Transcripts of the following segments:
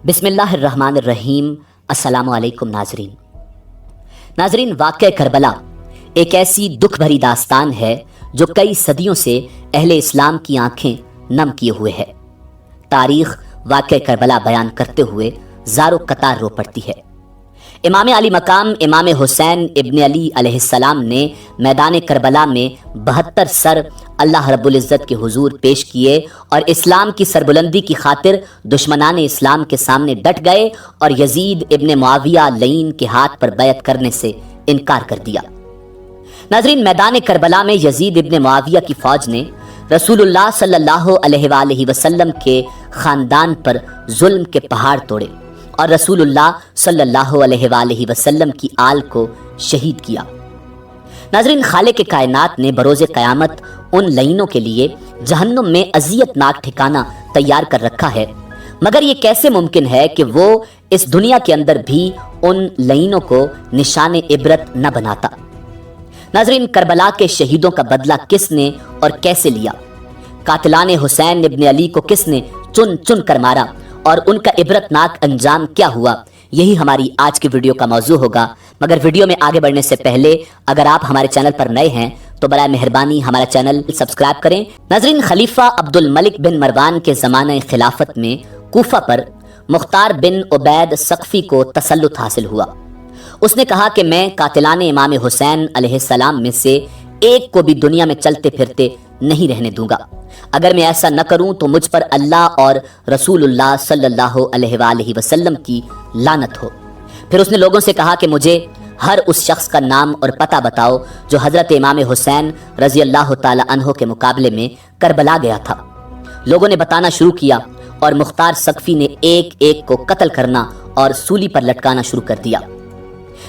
بسم اللہ الرحمن الرحیم۔ السلام علیکم ناظرین، واقعہ کربلا ایک ایسی دکھ بھری داستان ہے جو کئی صدیوں سے اہل اسلام کی آنکھیں نم کیے ہوئے ہے۔ تاریخ واقعہ کربلا بیان کرتے ہوئے زار و قطار رو پڑتی ہے۔ امام علی مقام امام حسین ابن علی علیہ السلام نے میدان کربلا میں 72 سر اللہ رب العزت کے حضور پیش کیے اور اسلام کی سربلندی کی خاطر دشمنان اسلام کے سامنے ڈٹ گئے اور یزید ابن معاویہ لعین کے ہاتھ پر بیعت کرنے سے انکار کر دیا۔ ناظرین، میدان کربلا میں یزید ابن معاویہ کی فوج نے رسول اللہ صلی اللہ علیہ وآلہ وسلم کے خاندان پر ظلم کے پہاڑ توڑے اور رسول اللہ صلی اللہ علیہ وآلہ وسلم کی آل کو شہید کیا۔ ناظرین، خالق کائنات نے بروز قیامت ان لعینوں کے لیے جہنم میں اذیت ناک ٹھکانہ تیار کر رکھا ہے، مگر یہ کیسے ممکن ہے کہ وہ اس دنیا کے اندر بھی ان لعینوں کو نشان عبرت نہ بناتا؟ ناظرین، کربلا کے شہیدوں کا بدلہ کس نے اور کیسے لیا؟ قاتلان حسین ابن علی کو کس نے چن چن کر مارا اور ان کا عبرت ناک انجام کیا ہوا؟ یہی ہماری آج کی ویڈیو کا موضوع ہوگا، مگر ویڈیو میں آگے بڑھنے سے پہلے اگر آپ ہمارے چینل پر نئے ہیں تو برائے مہربانی ہمارا چینل سبسکرائب کریں۔ ناظرین، خلیفہ عبد الملک بن مروان کے زمانہ خلافت میں کوفہ پر مختار بن عبید ثقفی کو تسلط حاصل ہوا۔ اس نے کہا کہ میں قاتلان امام حسین علیہ السلام میں سے ایک کو بھی دنیا میں چلتے پھرتے نہیں رہنے دوں گا۔ اگر میں ایسا نہ کروں تو مجھ پر اللہ اور رسول اللہ صلی اللہ علیہ وآلہ وسلم کی لعنت ہو۔ پھر اس نے لوگوں سے کہا کہ مجھے ہر اس شخص کا نام اور پتہ بتاؤ جو حضرت امام حسین رضی اللہ تعالی عنہ کے مقابلے میں کربلا گیا تھا۔ لوگوں نے بتانا شروع کیا اور مختار ثقفی نے ایک ایک کو قتل کرنا اور سولی پر لٹکانا شروع کر دیا۔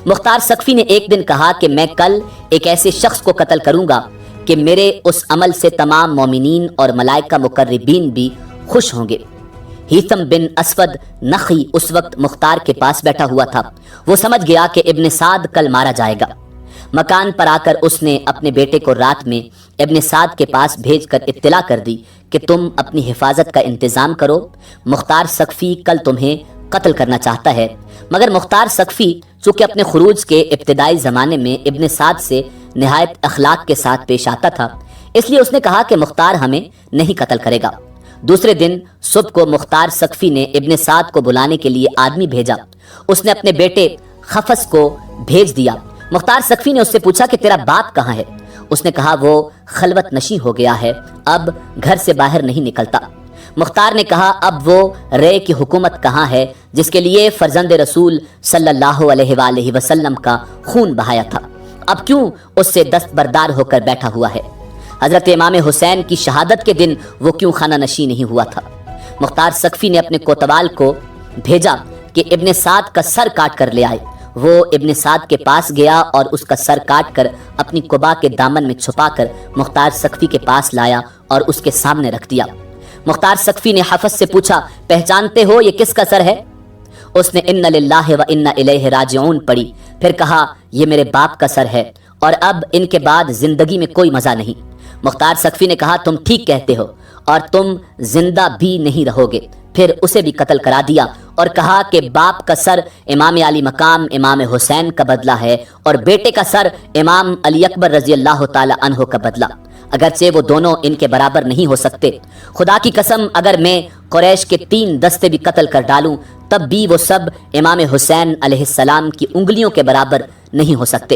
مختار ثقفی نے ایک دن کہا کہ میں کل ایک ایسے شخص کو قتل کروں گا کہ میرے اس عمل سے تمام مومنین اور ملائکہ مقربین بھی خوش ہوں گے۔ ہیثم بن اسود نخی اس وقت مختار کے پاس بیٹھا ہوا تھا۔ وہ سمجھ گیا کہ ابن سعد کل مارا جائے گا۔ مکان پر آ کر اس نے اپنے بیٹے کو رات میں ابن سعد کے پاس بھیج کر اطلاع کر دی کہ تم اپنی حفاظت کا انتظام کرو، مختار ثقفی کل تمہیں قتل کرنا چاہتا ہے۔ مگر مختار ثقفی چونکہ اپنے خروج کے ابتدائی زمانے میں ابن سعد سے نہایت اخلاق کے ساتھ پیش آتا تھا، اس لیے اس نے کہا کہ مختار ہمیں نہیں قتل کرے گا۔ دوسرے دن صبح کو مختار ثقفی نے ابن سعد کو بلانے کے لیے آدمی بھیجا۔ اس نے اپنے بیٹے خفص کو بھیج دیا۔ مختار ثقفی نے اس سے پوچھا کہ تیرا باپ کہاں ہے؟ اس نے کہا وہ خلوت نشیں ہو گیا ہے، اب گھر سے باہر نہیں نکلتا۔ مختار نے کہا اب وہ رے کی حکومت کہاں ہے جس کے لیے فرزند رسول صلی اللہ علیہ وآلہ وسلم کا خون بہایا تھا؟ اب کیوں اس سے دستبردار ہو کر بیٹھا ہوا ہے؟ حضرت امام حسین کی شہادت کے دن وہ کیوں خانہ نشین نہیں ہوا تھا؟ مختار ثقفی نے اپنے کوتوال کو بھیجا کہ ابن سعد کا سر کاٹ کر لے آئے۔ وہ ابن سعد کے پاس گیا اور اس کا سر کاٹ کر اپنی قبا کے دامن میں چھپا کر مختار ثقفی کے پاس لایا اور اس کے سامنے رکھ دیا۔ مختار ثقفی نے حفص سے پوچھا پہچانتے ہو یہ کس کا سر ہے؟ اس نے ان للہ و انا الیہ راجعون پڑھی، پھر کہا یہ میرے باپ کا سر ہے اور اب ان کے بعد زندگی میں کوئی مزہ نہیں۔ مختار ثقفی نے کہا تم ٹھیک کہتے ہو اور تم زندہ بھی نہیں رہو گے۔ پھر اسے بھی قتل کرا دیا اور کہا کہ باپ کا سر امام علی مقام امام حسین کا بدلہ ہے اور بیٹے کا سر امام علی اکبر رضی اللہ تعالی عنہ کا بدلہ، اگرچہ وہ دونوں ان کے برابر نہیں ہو سکتے۔ خدا کی قسم اگر میں قریش کے 3 دستے بھی قتل کر ڈالوں تب بھی وہ سب امام حسین علیہ السلام کی انگلیوں کے برابر نہیں ہو سکتے۔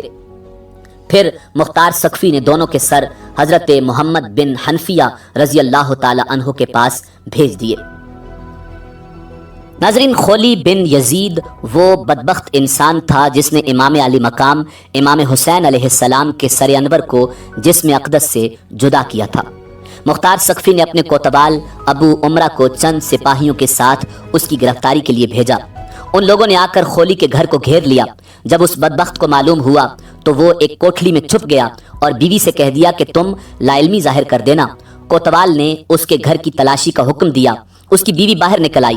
پھر مختار ثقفی نے دونوں کے سر حضرت محمد بن حنفیہ رضی اللہ تعالی عنہ کے پاس بھیج دیے۔ ناظرین، خولی بن یزید وہ بدبخت انسان تھا جس نے امام علی مقام امام حسین علیہ السلام کے سر انور کو جسم اقدس سے جدا کیا تھا۔ مختار ثقفی نے اپنے کوتوال ابو عمرہ کو چند سپاہیوں کے ساتھ اس کی گرفتاری کے لیے بھیجا۔ ان لوگوں نے آ کر خولی کے گھر کو گھیر لیا۔ جب اس بدبخت کو معلوم ہوا تو وہ ایک کوٹھلی میں چھپ گیا اور بیوی سے کہہ دیا کہ تم لا علمی ظاہر کر دینا۔ کوتوال نے اس کے گھر کی تلاشی کا حکم دیا۔ اس کی بیوی باہر نکل آئی۔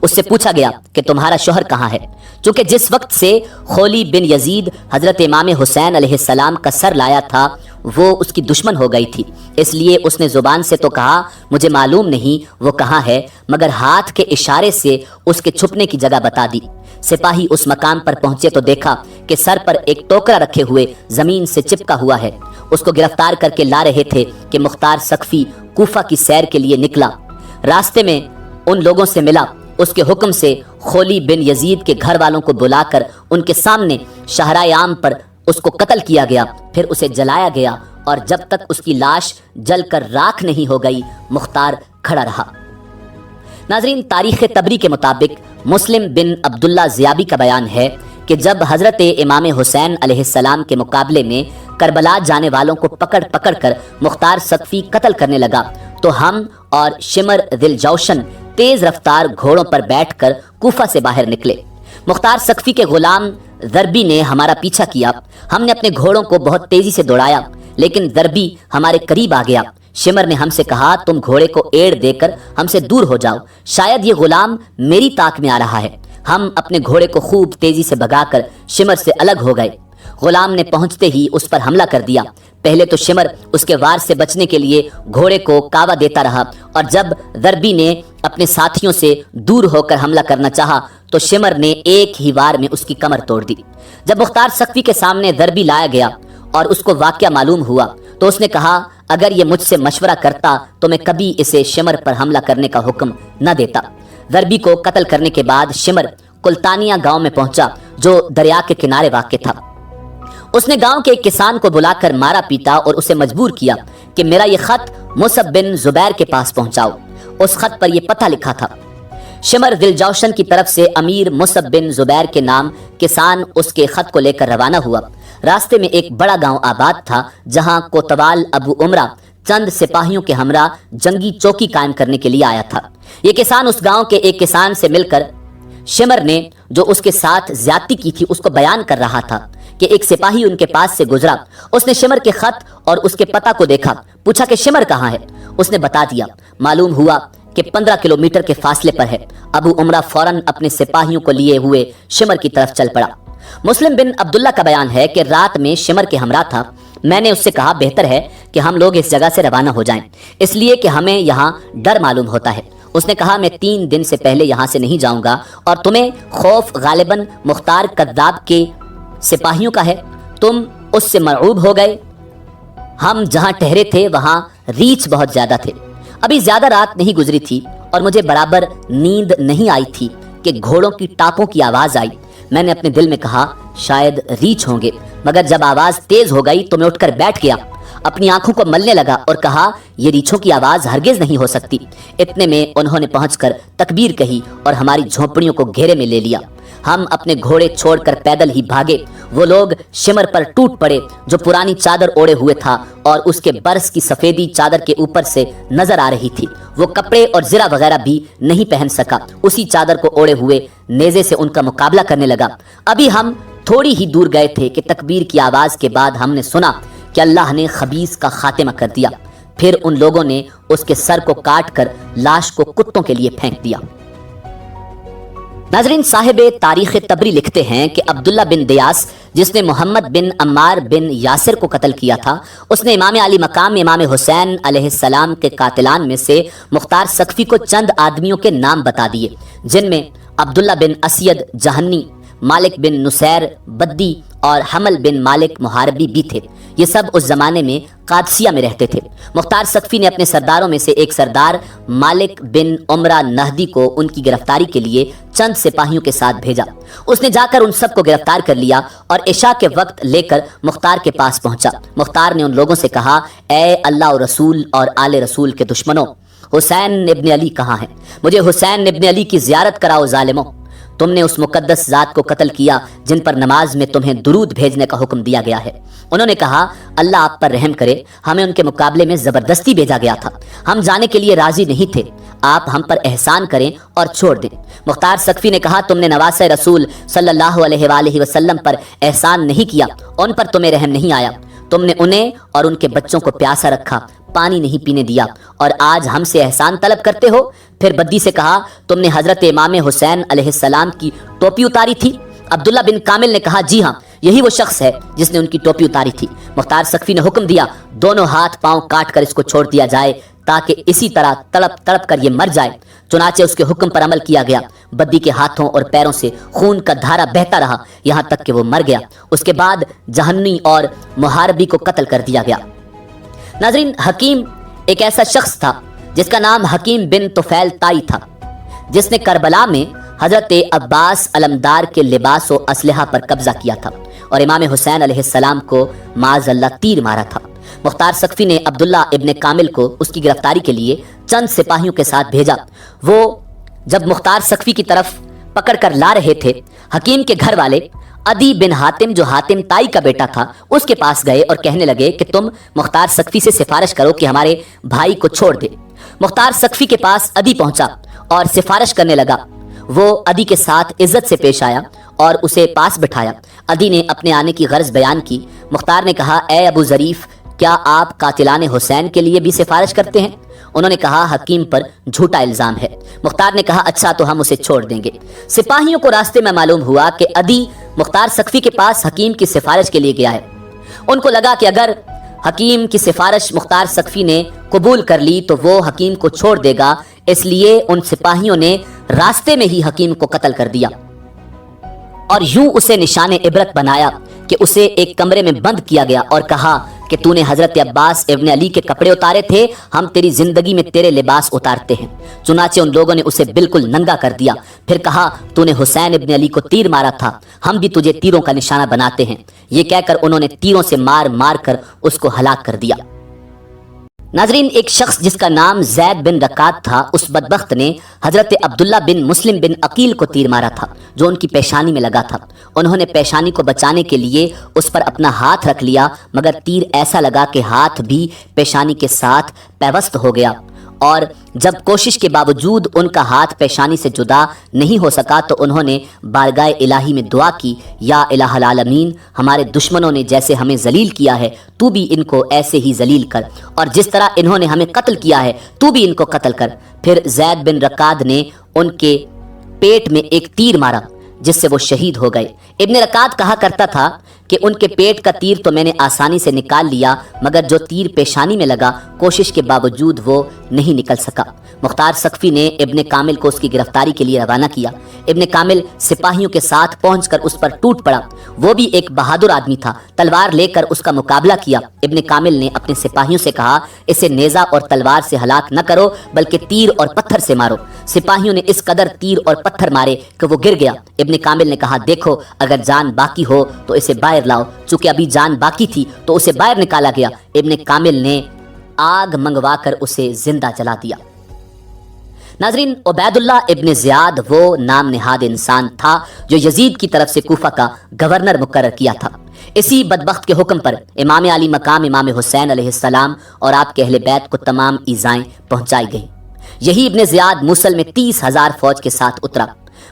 اس سے پوچھا گیا کہ تمہارا شوہر کہاں ہے؟ چونکہ جس وقت سے خولی بن یزید حضرت امام حسین علیہ السلام کا سر لایا تھا وہ اس کی دشمن ہو گئی تھی، اس لیے اس نے زبان سے تو کہا مجھے معلوم نہیں وہ کہاں ہے، مگر ہاتھ کے اشارے سے اس کے چھپنے کی جگہ بتا دی۔ سپاہی اس مقام پر پہنچے تو دیکھا کہ سر پر ایک ٹوکرا رکھے ہوئے زمین سے چپکا ہوا ہے۔ اس کو گرفتار کر کے لا رہے تھے کہ مختار سقفی کوفہ کی سیر کے لیے نکلا۔ راستے میں ان لوگوں سے ملا، اس کے حکم سے خولی بن یزید کے گھر والوں کو بلا کر ان کے سامنے شاہراہ عام پر اس کو قتل کیا گیا، پھر اسے جلایا گیا، اور جب تک اس کی لاش جل کر راکھ نہیں ہو گئی مختار کھڑا رہا۔ ناظرین، تاریخ تبری کے مطابق مسلم بن عبداللہ زیابی کا بیان ہے کہ جب حضرت امام حسین علیہ السلام کے مقابلے میں کربلا جانے والوں کو پکڑ پکڑ کر مختار سقفی قتل کرنے لگا تو ہم اور شمر ذل جوشن تیز رفتار گھوڑوں پر بیٹھ کر کوفہ سے باہر نکلے۔ مختار سقفی کے غلام ضربی نے ہمارا پیچھا کیا، ہم نے اپنے گھوڑوں کو بہت تیزی سے دوڑایا، لیکن ضربی ہمارے قریب آ گیا۔ شمر نے ہم سے کہا تم گھوڑے کو ایڑ دے کر ہم سے دور ہو جاؤ، شاید یہ غلام میری طاق میں آ رہا ہے۔ ہم اپنے گھوڑے کو خوب تیزی سے بھگا کر شمر سے الگ ہو گئے۔ غلام نے پہنچتے ہی اس پر حملہ کر دیا۔ پہلے تو شمر اس کے وار سے بچنے کے لیے گھوڑے کو کاوا دیتا رہا، اور جب ضربی نے اپنے ساتھیوں سے دور ہو کر حملہ کرنا چاہا تو شمر نے ایک ہی وار میں اس کی کمر توڑ دی۔ جب مختار سقفی کے سامنے ضربی لایا گیا اور اس کو واقعہ معلوم ہوا تو اس نے کہا اگر یہ مجھ سے مشورہ کرتا تو میں کبھی اسے شمر پر حملہ کرنے کا حکم نہ دیتا۔ ضربی کو قتل کرنے کے بعد شمر کلتانیہ گاؤں میں پہنچا جو دریا کے کنارے واقع تھا۔ اس نے گاؤں کے ایک کسان کو بلا کر مارا پیٹا اور اسے مجبور کیا کہ میرا یہ خط مصعب بن زبیر کے پاس پہنچاؤ۔ اس خط پر یہ پتہ لکھا تھا۔ شمر ذل جوشن کی طرف سے امیر مصعب بن زبیر کے نام کسان اس کے خط کو لے کر روانہ ہوا۔ راستے میں ایک بڑا گاؤں آباد تھا جہاں کوتوال ابو عمرہ چند سپاہیوں کے ہمراہ جنگی چوکی قائم کرنے کے لیے آیا تھا۔ یہ کسان اس گاؤں کے ایک کسان سے مل کر شمر نے جو اس کے ساتھ زیادتی کی تھی اس کو بیان کر رہا تھا کہ ایک سپاہی ان کے پاس سے گزرا۔ اس نے شمر کے خط اور اس کے پتہ کو دیکھا، پوچھا کہ شمر کہاں ہے؟ اس نے بتا دیا۔ معلوم ہوا کہ 15 کلومیٹر کے فاصلے پر ہے۔ ابو عمرہ فوراً اپنے سپاہیوں کو لیے ہوئے شمر کی طرف چل پڑا۔ مسلم بن عبداللہ کا بیان ہے کہ رات میں شمر کے ہمراہ تھا۔ میں نے اس سے کہا بہتر ہے کہ ہم لوگ اس جگہ سے روانہ ہو جائیں، اس لیے کہ ہمیں یہاں ڈر معلوم ہوتا ہے۔ اس نے کہا میں 3 دن سے پہلے یہاں سے نہیں جاؤں گا، اور تمہیں خوف غالباً مختار کذاب کے سپاہیوں کا ہے، تم اس سے مرعوب ہو گئے۔ ہم جہاں ٹھہرے تھے وہاں ریچھ بہت زیادہ تھے، ابھی زیادہ رات نہیں گزری تھی اور مجھے برابر نیند نہیں آئی تھی کہ گھوڑوں کی ٹاپوں کی آواز آئی۔ میں نے اپنے دل میں کہا شاید ریچھ ہوں گے، مگر جب آواز تیز ہو گئی تو میں اٹھ کر بیٹھ گیا، اپنی آنکھوں کو ملنے لگا اور کہا یہ ریچھوں کی آواز ہرگز نہیں ہو سکتی۔ اتنے میں انہوں نے پہنچ کر تکبیر کہی اور ہماری جھونپڑیوں کو گھیرے میں لے لیا۔ ہم اپنے گھوڑے چھوڑ کر پیدل ہی بھاگے۔ وہ لوگ شمر پر ٹوٹ پڑے جو پرانی چادر اوڑے ہوئے تھا اور اس کے برس کی سفیدی چادر کے اوپر سے نظر آ رہی تھی۔ وہ کپڑے اور زرہ وغیرہ بھی نہیں پہن سکا، اسی چادر کو اوڑے ہوئے نیزے سے ان کا مقابلہ کرنے لگا۔ ابھی ہم تھوڑی ہی دور گئے تھے کہ تکبیر کی آواز کے بعد ہم نے سنا کہ اللہ نے خبیث کا خاتمہ کر دیا۔ پھر ان لوگوں نے اس کے سر کو کاٹ کر لاش کو کتوں کے لیے پھینک دیا۔ ناظرین، صاحب تاریخ تبری لکھتے ہیں کہ عبداللہ بن دیاس جس نے محمد بن عمار بن یاسر کو قتل کیا تھا، اس نے امام علی مقام امام حسین علیہ السلام کے قاتلان میں سے مختار سقفی کو چند آدمیوں کے نام بتا دیے، جن میں عبداللہ بن اسید جہنی، مالک بن نصیر بدی اور حمل بن مالک محاربی بھی تھے۔ یہ سب اس زمانے میں قادسیہ میں رہتے تھے۔ مختار سقفی نے اپنے سرداروں میں سے ایک سردار مالک بن عمرہ نہدی کو ان کی گرفتاری کے لیے چند سپاہیوں کے ساتھ بھیجا۔ اس نے جا کر ان سب کو گرفتار کر لیا اور عشاء کے وقت لے کر مختار کے پاس پہنچا۔ مختار نے ان لوگوں سے کہا اے اللہ و رسول اور آل رسول کے دشمنوں، حسین ابن علی کہاں ہے؟ مجھے حسین ابن علی کی زیارت کراؤ ظالموں۔ تم نے اس مقدس ذات کو قتل کیا جن پر نماز میں تمہیں درود بھیجنے کا حکم دیا گیا ہے۔ انہوں نے کہا اللہ آپ پر رحم کرے، ہمیں ان کے مقابلے میں زبردستی بھیجا گیا تھا، ہم جانے کے لیے راضی نہیں تھے، آپ ہم پر احسان کریں اور چھوڑ دیں۔ مختار سقفی نے کہا تم نے نواسہ رسول صلی اللہ علیہ وآلہ وسلم پر احسان نہیں کیا، ان پر تمہیں رحم نہیں آیا، تم نے انہیں اور ان کے بچوں کو پیاسا رکھا، پانی نہیں پینے دیا، اور آج ہم سے احسان طلب کرتے ہو۔ پھر بدی سے کہا، تم نے حضرت امام حسین علیہ السلام کی ٹوپی اتاری تھی؟ عبداللہ بن کامل نے کہا، جی ہاں، یہی وہ شخص ہے جس نے ان کی ٹوپی اتاری تھی۔ مختار سقفی نے حکم دیا، دونوں ہاتھ پاؤں کاٹ کر اس کو چھوڑ دیا جائے تاکہ اسی طرح تڑپ تڑپ کر یہ مر جائے۔ چنانچہ اس کے حکم پر عمل کیا گیا۔ بدی کے ہاتھوں اور پیروں سے خون کا دھارا بہتا رہا یہاں تک کہ وہ مر گیا۔ اس کے بعد جہنی اور محاربی کو قتل کر دیا گیا۔ ناظرین، حکیم ایک ایسا شخص تھا جس کا نام حکیم بن طفیل طائی تھا، جس نے کربلا میں حضرت عباس علمدار کے لباس و اسلحہ پر قبضہ کیا تھا اور امام حسین علیہ السلام کو معاذ اللہ تیر مارا تھا۔ مختار سقفی نے عبداللہ ابن کامل کو اس کی گرفتاری کے لیے چند سپاہیوں کے ساتھ بھیجا۔ وہ جب مختار سقفی کی طرف پکڑ کر لا رہے تھے، حکیم کے گھر والے عدی بن حاتم، جو حاتم طائی کا بیٹا تھا، اس کے پاس گئے اور کہنے لگے کہ تم مختار سقفی سے سفارش کرو کہ ہمارے بھائی کو چھوڑ دے۔ مختار سقفی کے پاس عدی پہنچا اور سفارش کرنے لگا۔ وہ عدی کے ساتھ عزت سے پیش آیا اور اسے پاس بٹھایا۔ عدی نے اپنے آنے کی غرض بیان کی۔ مختار نے کہا، اے ابو ظریف، کیا آپ قاتلان حسین کے لیے بھی سفارش کرتے ہیں؟ انہوں نے کہا، حکیم پر جھوٹا الزام ہے۔ مختار نے کہا، اچھا تو ہم اسے چھوڑ دیں گے۔ سپاہیوں کو راستے میں معلوم ہوا کہ عدی مختار سقفی کے پاس حکیم کی سفارش کے لیے گیا ہے۔ ان کو لگا کہ اگر حکیم کی سفارش مختار سقفی نے قبول کر لی تو وہ حکیم کو چھوڑ دے گا، اس لیے ان سپاہیوں نے راستے میں ہی حکیم کو قتل کر دیا اور یوں اسے نشان عبرت بنایا کہ اسے ایک کمرے میں بند کیا گیا اور کہا کہ تو نے حضرت عباس ابن علی کے کپڑے اتارے تھے، ہم تیری زندگی میں تیرے لباس اتارتے ہیں۔ چنانچہ ان لوگوں نے اسے بالکل ننگا کر دیا۔ پھر کہا، تو نے حسین ابن علی کو تیر مارا تھا، ہم بھی تجھے تیروں کا نشانہ بناتے ہیں۔ یہ کہہ کر انہوں نے تیروں سے مار مار کر اس کو ہلاک کر دیا۔ ناظرین، ایک شخص جس کا نام زید بن رکات تھا، اس بدبخت نے حضرت عبداللہ بن مسلم بن عقیل کو تیر مارا تھا جو ان کی پیشانی میں لگا تھا۔ انہوں نے پیشانی کو بچانے کے لیے اس پر اپنا ہاتھ رکھ لیا، مگر تیر ایسا لگا کہ ہاتھ بھی پیشانی کے ساتھ پیوست ہو گیا، اور جب کوشش کے باوجود ان کا ہاتھ پیشانی سے جدا نہیں ہو سکا تو انہوں نے بارگاہ الہی میں دعا کی، یا الہ العالمین، ہمارے دشمنوں نے جیسے ہمیں ذلیل کیا ہے تو بھی ان کو ایسے ہی ذلیل کر، اور جس طرح انہوں نے ہمیں قتل کیا ہے تو بھی ان کو قتل کر۔ پھر زید بن رکاد نے ان کے پیٹ میں ایک تیر مارا جس سے وہ شہید ہو گئے۔ ابن رکاد کہا کرتا تھا کہ ان کے پیٹ کا تیر تو میں نے آسانی سے نکال لیا، مگر جو تیر پیشانی میں لگا کوشش کے باوجود وہ نہیں نکل سکا۔ مختار سقفی نے ابن کامل کو اس کی گرفتاری کے لیے روانہ کیا۔ ابن کامل سپاہیوں کے ساتھ پہنچ کر اس پر ٹوٹ پڑا۔ وہ بھی ایک بہادر آدمی تھا، تلوار لے کر اس کا مقابلہ کیا۔ ابن کامل نے اپنے سپاہیوں سے کہا، اسے نیزہ اور تلوار سے ہلاک نہ کرو بلکہ تیر اور پتھر سے مارو۔ سپاہیوں نے اس قدر تیر اور پتھر مارے کہ وہ گر گیا۔ ابن کامل نے کہا، دیکھو اگر جان باقی ہو تو اسے باہر لاؤ۔ چونکہ ابھی جان باقی تھی تو اسے باہر نکالا گیا۔ ابن کامل نے آگ منگوا کر اسے زندہ جلا دیا۔ ناظرین، عبید اللہ ابن زیاد وہ نام نہاد انسان تھا جو یزید کی طرف سے کوفہ کا گورنر مقرر کیا تھا۔ اسی بدبخت کے حکم پر امام علی مقام امام حسین علیہ السلام اور آپ کے اہل بیت کو تمام ایذائیں پہنچائی گئیں۔ یہی ابن زیاد موصل میں 30,000 فوج کے ساتھ اترا۔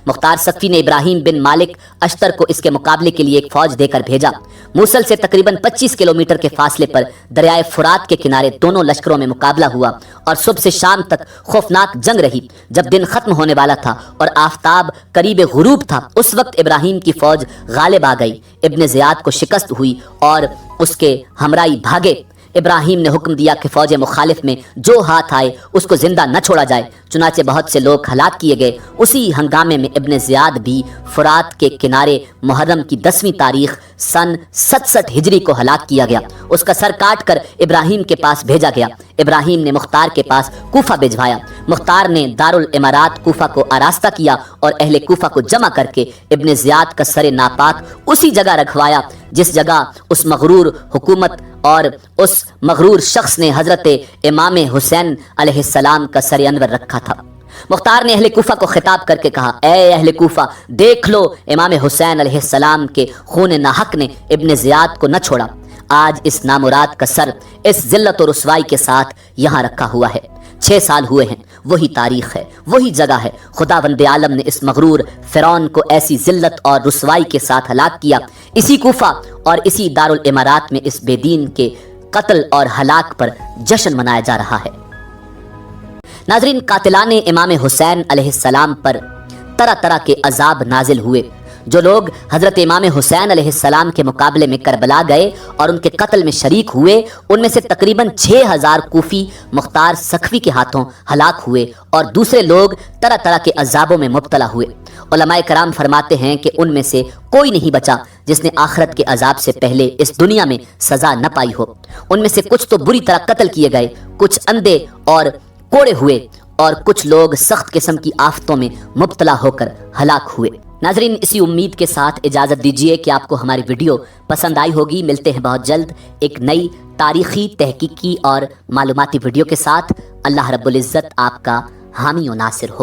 مختار سقفی نے ابراہیم بن مالک اشتر کو اس کے مقابلے کے لیے ایک فوج دے کر بھیجا۔ موصل سے تقریباً 25 کلومیٹر کے فاصلے پر دریائے فرات کے کنارے دونوں لشکروں میں مقابلہ ہوا اور صبح سے شام تک خوفناک جنگ رہی۔ جب دن ختم ہونے والا تھا اور آفتاب قریب غروب تھا، اس وقت ابراہیم کی فوج غالب آ گئی۔ ابن زیاد کو شکست ہوئی اور اس کے ہمراہی بھاگے۔ ابراہیم نے حکم دیا کہ فوج مخالف میں جو ہاتھ آئے اس کو زندہ نہ چھوڑا جائے۔ چنانچہ بہت سے لوگ ہلاک کیے گئے۔ اسی ہنگامے میں ابن زیاد بھی فرات کے کنارے محرم کی 10ویں تاریخ سن 67 ہجری کو ہلاک کیا گیا۔ اس کا سر کاٹ کر ابراہیم کے پاس بھیجا گیا۔ ابراہیم نے مختار کے پاس کوفہ بھجوایا۔ مختار نے دارالامارات کوفہ کو آراستہ کیا اور اہل کوفہ کو جمع کر کے ابن زیاد کا سر ناپاک اسی جگہ رکھوایا جس جگہ اس مغرور حکومت اور اس مغرور شخص نے حضرت امام حسین علیہ السلام کا سر انور رکھا تھا۔ مختار نے اہل کوفہ کو خطاب کر کے کہا، اے اہل کوفہ، دیکھ لو، امام حسین علیہ السلام کے خون ناحق نے ابن زیاد کو نہ چھوڑا۔ آج اس نامراد کا سر اس ذلت و رسوائی کے ساتھ یہاں رکھا ہوا ہے۔ 6 سال ہوئے ہیں، وہی تاریخ ہے، وہی جگہ ہے۔ خداوند عالم نے اس مغرور فرعون کو ایسی ذلت اور رسوائی کے ساتھ ہلاک کیا۔ اسی کوفہ اور اسی دارالامارات میں اس بے دین کے قتل اور ہلاک پر جشن منایا جا رہا ہے۔ ناظرین، قاتلان امام حسین علیہ السلام پر طرح طرح کے عذاب نازل ہوئے۔ جو لوگ حضرت امام حسین علیہ السلام کے مقابلے میں کربلا گئے اور ان کے قتل میں شریک ہوئے، ان میں سے تقریباً 6000 کوفی مختار سقفی کے ہاتھوں ہلاک ہوئے اور دوسرے لوگ طرح طرح کے عذابوں میں مبتلا ہوئے۔ علماء کرام فرماتے ہیں کہ ان میں سے کوئی نہیں بچا جس نے آخرت کے عذاب سے پہلے اس دنیا میں سزا نہ پائی ہو۔ ان میں سے کچھ تو بری طرح قتل کیے گئے، کچھ اندھے اور کوڑے ہوئے، اور کچھ لوگ سخت قسم کی آفتوں میں مبتلا ہو کر ہلاک ہوئے۔ ناظرین، اسی امید کے ساتھ اجازت دیجیے کہ آپ کو ہماری ویڈیو پسند آئی ہوگی۔ ملتے ہیں بہت جلد ایک نئی تاریخی، تحقیقی اور معلوماتی ویڈیو کے ساتھ۔ اللہ رب العزت آپ کا حامی و ناصر ہو۔